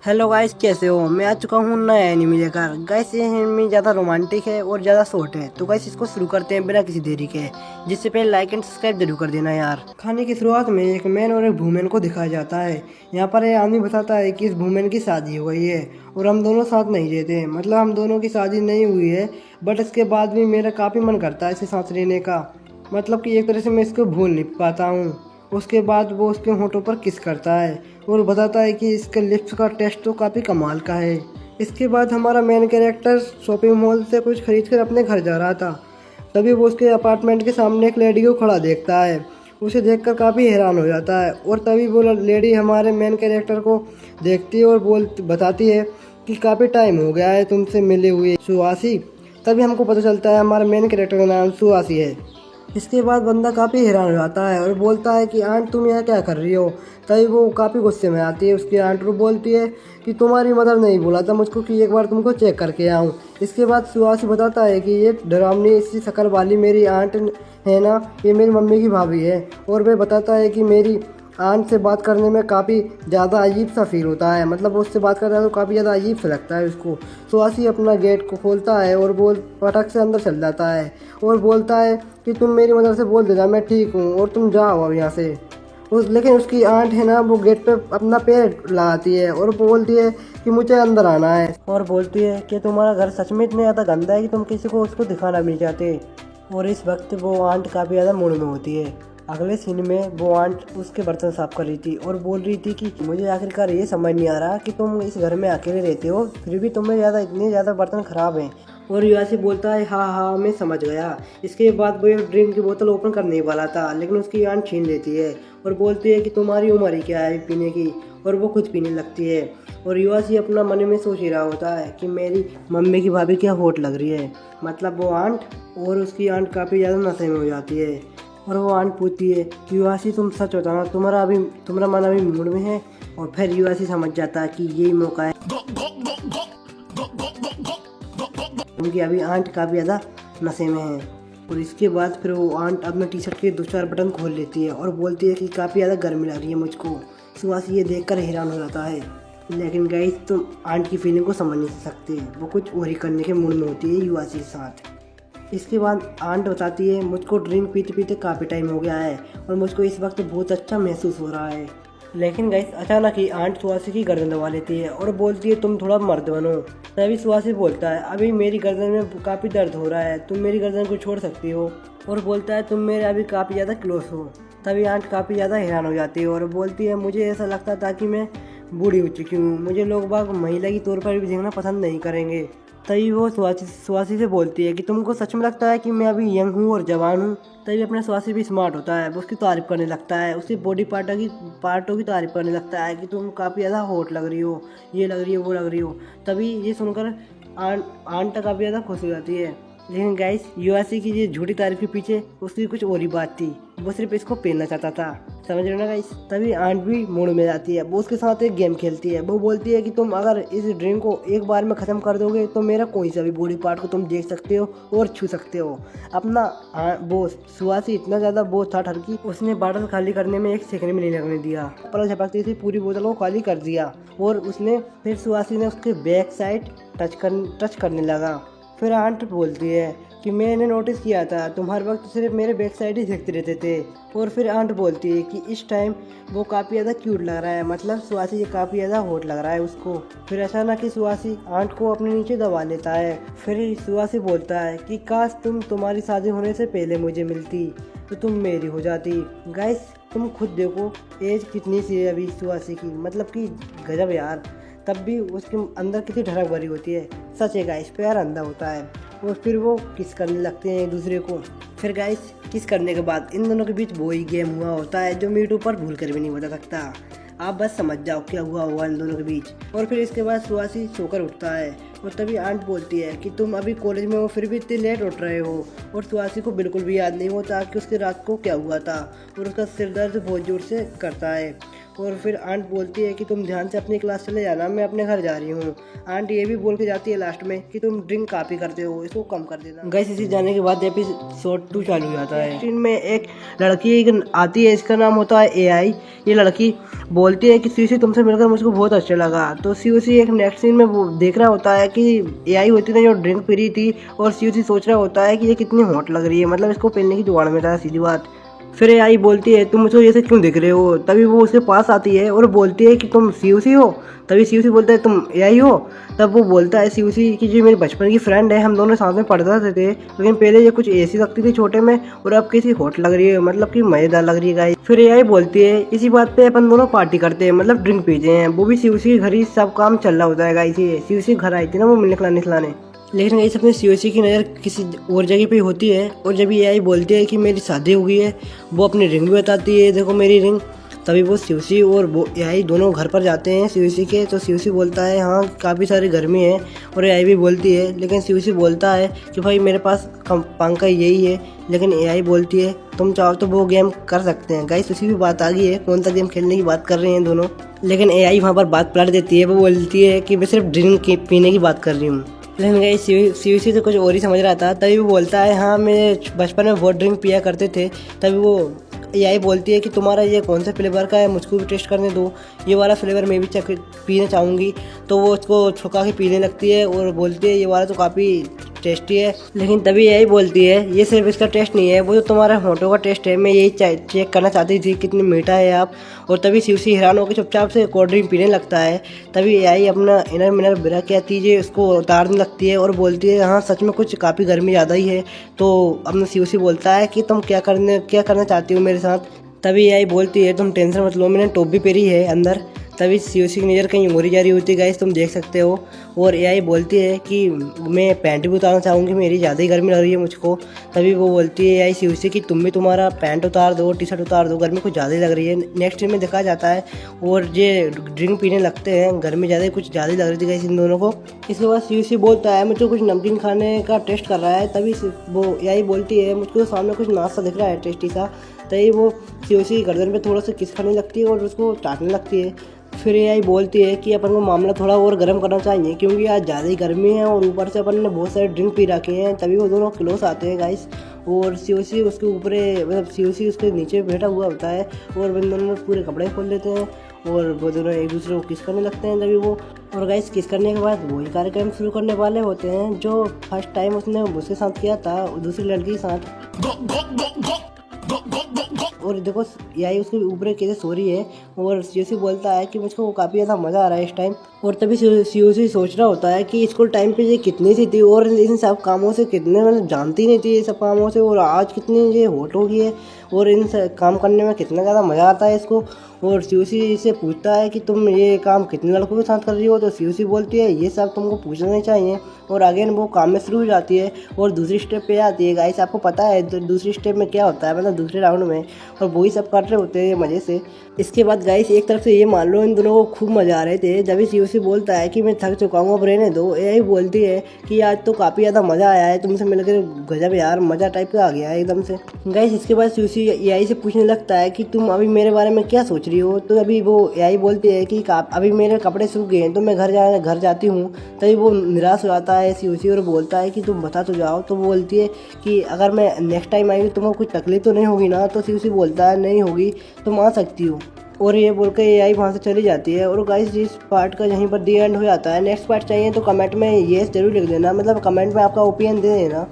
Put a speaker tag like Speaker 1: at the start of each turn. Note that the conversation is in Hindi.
Speaker 1: हेलो गाइस, कैसे हो। मैं आ चुका हूँ नया एनिमे लेकर। गाइस ये एनिमे ज़्यादा रोमांटिक है और ज़्यादा शॉर्ट है, तो गाइस इसको शुरू करते हैं बिना किसी देरी के। जिससे पहले लाइक एंड सब्सक्राइब जरूर कर देना यार। खाने की शुरुआत में एक मैन और एक वूमेन को दिखाया जाता है। यहाँ पर ये आदमी बताता है कि इस वूमेन की शादी हो गई है और हम दोनों साथ नहीं रहते, मतलब हम दोनों की शादी नहीं हुई है, बट इसके बाद भी मेरा काफ़ी मन करता है इसके साथ रहने का। मतलब कि एक तरह से मैं इसको भूल नहीं पाता हूँ। उसके बाद वो उसके होठों पर किस करता है और बताता है कि इसके लिप्स का टेस्ट तो काफ़ी कमाल का है। इसके बाद हमारा मेन कैरेक्टर शॉपिंग मॉल से कुछ खरीद कर अपने घर जा रहा था। तभी वो उसके अपार्टमेंट के सामने एक लेडी को खड़ा देखता है। उसे देखकर काफ़ी हैरान हो जाता है और तभी वो लेडी हमारे मेन कैरेक्टर को देखती है और बताती है कि काफ़ी टाइम हो गया है तुमसे मिले हुए सुहासी। तभी हमको पता चलता है हमारे मेन कैरेक्टर का नाम सुहासी है। इसके बाद बंदा काफ़ी हैरान हो जाता है और बोलता है कि आंट तुम यहाँ क्या कर रही हो। तभी वो काफ़ी गुस्से में आती है। उसकी आंट को बोलती है कि तुम्हारी मदर नहीं बोला था मुझको कि एक बार तुमको चेक करके आऊँ। इसके बाद सुहासी बताता है कि ये डरावनी सी शक्ल वाली मेरी आंट है ना, ये मेरी मम्मी की भाभी है। और वह बताता है कि मेरी आंट से बात करने में काफ़ी ज़्यादा अजीब सा फील होता है, मतलब वो उससे बात करता है तो काफ़ी ज़्यादा अजीब सा लगता है उसको। सुहासी अपना गेट को खोलता है और पटक से अंदर चल जाता है और बोलता है कि तुम मेरी मदद से बोल देना मैं ठीक हूँ और तुम जाओ अब यहाँ से। लेकिन उसकी आंट है ना, वो गेट पे अपना पैर लगाती है और बोलती है कि मुझे अंदर आना है और बोलती है कि तुम्हारा घर सच में इतना ज़्यादा गंदा है कि तुम किसी को उसको दिखाना भी नहीं चाहते। और इस वक्त वो आंट काफ़ी ज़्यादा मूड में होती है। अगले सीन में वो आंट उसके बर्तन साफ कर रही थी और बोल रही थी कि मुझे आखिरकार ये समझ नहीं आ रहा कि तुम इस घर में अकेले रहते हो, फिर भी तुम्हें इतने ज़्यादा बर्तन खराब हैं। और युवासी बोलता है हाँ हाँ मैं समझ गया। इसके बाद वो एक ड्रिंक की बोतल ओपन करने वाला था, लेकिन उसकी आंट छीन लेती है और बोलती है कि तुम्हारी उम्र ही क्या है पीने की, और वो खुद पीने लगती है। और युवासी अपना मन में सोच ही रहा होता है कि मेरी मम्मी की भाभी क्या होट लग रही है, मतलब वो आंट। और उसकी आंट काफ़ी ज़्यादा नशे में हो जाती है और वो आंट पूछती है कि युवासी तुम सच बताना, तुम्हारा मन अभी मूड में है। और फिर युवासी समझ जाता है कि यही मौका है, क्योंकि अभी आंट काफ़ी ज़्यादा नशे में है। और इसके बाद फिर वो आंट अपने टी शर्ट के 2-4 बटन खोल लेती है और बोलती है कि काफ़ी ज़्यादा गर्मी लग रही है मुझको। सुहासी ये देखकर हैरान हो जाता है, लेकिन गाइस तुम आंट की फीलिंग को समझ नहीं सकते, वो कुछ और ही करने के मूड में होती है युवासी के साथ। इसके बाद आंट बताती है मुझको ड्रिंक पीते पीते काफ़ी टाइम हो गया है और मुझको इस वक्त बहुत अच्छा महसूस हो रहा है। लेकिन गाइस अचानक ही आंट सुहासी की गर्दन दबा लेती है और बोलती है तुम थोड़ा मर्द बनो। तभी सुहासी बोलता है अभी मेरी गर्दन में काफ़ी दर्द हो रहा है, तुम मेरी गर्दन को छोड़ सकती हो। और बोलता है तुम मेरे अभी काफ़ी ज़्यादा क्लोज हो। तभी आंट काफ़ी ज़्यादा हैरान हो जाती है और बोलती है मुझे ऐसा लगता था कि मैं बूढ़ी हो चुकी हूँ, मुझे लोग बाग महिला की तौर पर भी देखना पसंद नहीं करेंगे। तभी वो सुहासी से बोलती है कि तुमको सच में लगता है कि मैं अभी यंग हूँ और जवान हूँ। तभी अपना सुहासी भी स्मार्ट होता है, वो उसकी तारीफ करने लगता है, उसके बॉडी पार्टों की तारीफ करने लगता है कि तुम काफ़ी ज़्यादा हॉट लग रही हो, ये लग रही हो वो लग रही हो। तभी ये सुनकर आंट काफ़ी ज़्यादा खुश हो जाती है। लेकिन गाइस युवासी की ये झूठी तारीफ के पीछे उसकी कुछ और ही बात थी, वो सिर्फ इसको पहनना चाहता था, समझ रहे हो ना गाइस। तभी आंट भी मूड में जाती है, वो उसके साथ एक गेम खेलती है। वो बोलती है कि तुम अगर इस ड्रिंक को एक बार में ख़त्म कर दोगे तो मेरा कोई सा भी बॉडी पार्ट को तुम देख सकते हो और छू सकते हो अपना। वो सुहासी इतना ज़्यादा बोझ था ठरकी, उसने बॉटल खाली करने में 1 सेकंड भी नहीं लगने दिया, पल झपकते थी पूरी बोतल को खाली कर दिया। और उसने फिर सुहासी ने उसके बैक साइड टच करने लगा। फिर आंट बोलती है कि मैंने नोटिस किया था तुम हर वक्त सिर्फ मेरे बैक साइड ही देखते रहते थे। और फिर आंट बोलती है कि इस टाइम वो काफ़ी ज़्यादा क्यूट लग रहा है, मतलब सुहासी ये काफ़ी ज़्यादा हॉट लग रहा है उसको। फिर अचानक ही सुहासी आंट को अपने नीचे दबा लेता है। फिर सुहासी बोलता है कि काश तुम्हारी शादी होने से पहले मुझे मिलती तो तुम मेरी हो जाती। गाइस तुम खुद देखो एज कितनी सी है अभी सुहासी की, मतलब कि गजब यार, तब भी उसके अंदर कितनी ढड़क भरी होती है। सच है गाइस, प्यार अंधा होता है। और फिर वो किस करने लगते हैं एक दूसरे को। फिर गाइस किस करने के बाद इन दोनों के बीच वो ही गेम हुआ होता है जो मीट ऊपर भूल कर भी नहीं बता सकता। आप बस समझ जाओ क्या हुआ होगा इन दोनों के बीच। और फिर इसके बाद सुहासी सोकर उठता है और तभी आंट बोलती है कि तुम अभी कॉलेज में हो फिर भी इतने लेट उठ रहे हो। और सुहासी को बिल्कुल भी याद नहीं होता कि उसके रात को क्या हुआ था और उसका सिर दर्द बहुत जोर से करता है। और फिर आंट बोलती है कि तुम ध्यान से अपनी क्लास चले जाना, मैं अपने घर जा रही हूँ। आंट ये भी बोल के जाती है लास्ट में कि तुम ड्रिंक काफ़ी करते हो, इसको कम कर देना। गाइस इसी जाने के बाद एपिसोड 2 चालू हो जाता है। सीन में एक लड़की आती है, इसका नाम होता है एआई। ये लड़की बोलती है कि सीसी तुमसे मिलकर मुझको बहुत अच्छा लगा। तो सीसी एक नेक्स्ट सीन में वो देख रहा होता है कि एआई होती है जो ड्रिंक पी रही थी, और सीसी सोच रहा होता है कि ये कितनी हॉट लग रही है, मतलब इसको पहनने की जुगाड़ में था, सीधी बात। फिर एआई बोलती है तुम मुझको जैसे क्यों दिख रहे हो। तभी वो उसके पास आती है और बोलती है कि तुम सीयूसी हो। तभी सीयूसी बोलता है तुम एआई हो। तब वो बोलता है सीयूसी कि जो मेरी बचपन की फ्रेंड है, हम दोनों साथ में पढ़ते थे, लेकिन पहले ये कुछ ऐसी लगती थी छोटे में, और अब किसी हॉट लग रही है, मतलब कि मज़ेदार लग रही है गाइस। फिर एआई बोलती है इसी बात पे अपन दोनों पार्टी करते हैं, मतलब ड्रिंक पीते हैं। वो भी सीयूसी के घर ही सब काम चल रहा होता है गाइस। सीयूसी घर आई थी ना वो मिलने खिलाने, लेकिन गाइस अपने सीओसी की नज़र किसी और जगह पे होती है। और जब ये आई बोलती है कि मेरी शादी हो गई है, वो अपनी रिंग भी बताती है, देखो मेरी रिंग। तभी वो सीओसी और वो एआई दोनों घर पर जाते हैं सीओसी के। तो सीओसी बोलता है हाँ काफ़ी सारी गर्मी है, और एआई भी बोलती है, लेकिन सीओसी बोलता है कि भाई मेरे पास पंखा यही है। लेकिन एआई बोलती है तुम चाहो तो वो गेम कर सकते हैं। गाइस उसी भी बात आ गई है, कौन सा गेम खेलने की बात कर रहे हैं दोनों। लेकिन एआई वहाँ पर बात पलट देती है, वो बोलती है कि मैं सिर्फ ड्रिंक पीने की बात कर रही हूँ। लेकिन गाइस सीयूसी तो कुछ और ही समझ रहा था। तभी वो बोलता है हाँ मैं बचपन में बहुत ड्रिंक पिया करते थे। तभी वो एआई बोलती है कि तुम्हारा ये कौन से फ्लेवर का है, मुझको भी टेस्ट करने दो, ये वाला फ्लेवर मैं भी पीना चाहूँगी। तो वो उसको छुपा के पीने लगती है और बोलती है ये वाला तो काफ़ी टेस्टी है। लेकिन तभी यही बोलती है ये सिर्फ इसका टेस्ट नहीं है, वो जो तुम्हारा होठों का टेस्ट है, मैं यही चेक करना चाहती थी कितनी मीठा है आप। और तभी सीयूसी हैरान होकर चुपचाप से कोल्ड ड्रिंक पीने लगता है। तभी एआई अपना इनर मिनर बिरा क्या चीज़ें उसको उतारने लगती है और बोलती है हाँ सच में कुछ काफ़ी गर्मी ज़्यादा ही है। तो अपना सीयूसी बोलता है कि तुम क्या करना चाहती हो मेरे साथ। तभी एआई बोलती है तुम टेंशन मत लो, मैंने टोपी पहनी है अंदर। तभी सीयूसी की नज़र कहीं और ही जा रही होती है गाइस, तुम देख सकते हो। और एआई बोलती है कि मैं पैंट भी उतारना चाहूँगी, मेरी ज़्यादा ही गर्मी लग रही है मुझको। तभी वो बोलती है एआई सीयूसी कि तुम भी तुम्हारा पैंट उतार दो, टी शर्ट उतार दो, गर्मी कुछ ज़्यादा ही लग रही है। नेक्स्ट सीन में देखा जाता है और ये ड्रिंक पीने लगते हैं, गर्मी ज़्यादा कुछ ज़्यादा ही लग रही थी गाइस इन दोनों को। इसके बाद सीयूसी बोलता है मुझको कुछ नमकीन खाने का टेस्ट कर रहा है। तभी वो एआई बोलती है मुझको सामने कुछ नाश्ता दिख रहा है टेस्टी सा। तभी वो सीयूसी की गर्दन पे थोड़ा सा किस खाने लगती है और उसको चाटने लगती है। फिर एआई बोलती है कि अपन को मामला थोड़ा और गर्म करना चाहिए, क्योंकि आज ज़्यादा ही गर्मी है और ऊपर से अपन ने बहुत सारे ड्रिंक पी रखे हैं। तभी वो दोनों क्लोज आते हैं गाइस, और सीओसी उसके ऊपर मतलब सीओसी उसके नीचे बैठा हुआ होता है, और वे दोनों पूरे कपड़े खोल लेते हैं और वो दोनों एक दूसरे को किस करने लगते हैं। तभी वो और गाइस किस करने के बाद वही कार्यक्रम शुरू करने वाले होते हैं जो फर्स्ट टाइम उसने उसके साथ किया था, दूसरी लड़की के साथ। और देखो एआई उसके ऊपर कैसे सो रही है, और सीओसी बोलता है कि मुझको काफ़ी ज़्यादा मज़ा आ रहा है इस टाइम। और तभी सीओसी सोच रहा होता है कि स्कूल टाइम पे ये कितनी सी थी और इन सब कामों से कितने मतलब जानती नहीं थी ये सब कामों से, और आज कितनी ये हॉट हो गई है और इन काम करने में कितना ज़्यादा मज़ा आता है इसको। और सीओसी से पूछता है कि तुम ये काम कितने लड़कों के साथ कर रही हो। तो सीओसी बोलती है ये सब तुमको पूछना नहीं चाहिए। और अगेन वो काम में शुरू हो जाती है और दूसरी स्टेप पे आती है गाइस। आपको पता है दूसरी स्टेप में क्या होता है, मतलब दूसरे राउंड में, और वही सब कर रहे होते हैं मज़े से। इसके बाद गाइस एक तरफ से ये मान लो इन दोनों को खूब मज़ा आ रहे थे। जब सीओसी बोलता है कि मैं थक चुका हूँ अब रहने दो। एआई बोलती है कि आज तो काफ़ी ज़्यादा मज़ा आया है तुमसे मिलकर, गजब यार मज़ा टाइप का आ गया है एकदम से गाइस। इसके बाद सीओसी एआई से पूछने लगता है कि तुम अभी मेरे बारे में क्या सोच रही हो। तो अभी वो एआई बोलती है कि अभी मेरे कपड़े सूख गए हैं तो मैं घर जाती हूँ। तभी वो निराश हो जाता है सीओसी और बोलता है कि तुम बता तो जाओ। तो वो बोलती है कि अगर मैं नेक्स्ट टाइम आएगी तुमको कुछ तकलीफ तो नहीं होगी ना। तो सीओसी बोलता है नहीं होगी, तुम आ सकती हो। और ये बोल के एआई वहाँ से चली जाती है। और गाइस इस पार्ट का यहीं पर दी एंड हो जाता है। नेक्स्ट पार्ट चाहिए तो कमेंट में येस जरूर लिख देना, मतलब कमेंट में आपका ओपिनियन दे देना।